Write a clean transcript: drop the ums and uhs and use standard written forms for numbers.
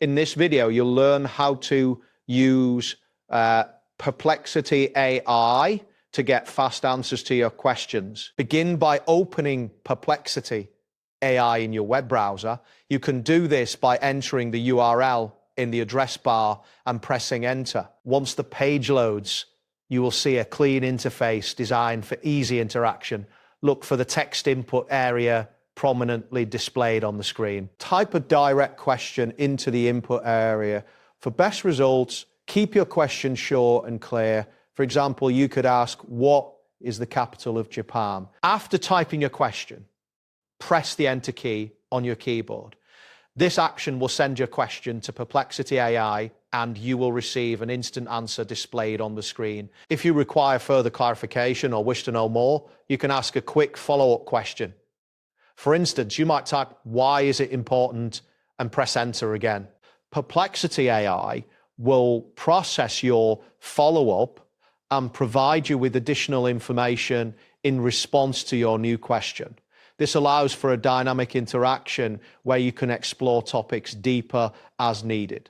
In this video, you'll learn how to use Perplexity AI to get fast answers to your questions. Begin by opening Perplexity AI in your web browser. You can do this by entering the URL in the address bar and pressing enter. Once the page loads, you will see a clean interface designed for easy interaction. Look for the text input area prominently displayed on the screen. Type a direct question into the input area. For best results, keep your question short and clear. For example, you could ask, what is the capital of Japan? After typing your question, press the enter key on your keyboard. This action will send your question to Perplexity AI and you will receive an instant answer displayed on the screen. If you require further clarification or wish to know more, you can ask a quick follow-up question. For instance, you might type, why is it important, and press enter again. Perplexity AI will process your follow-up and provide you with additional information in response to your new question. This allows for a dynamic interaction where you can explore topics deeper as needed.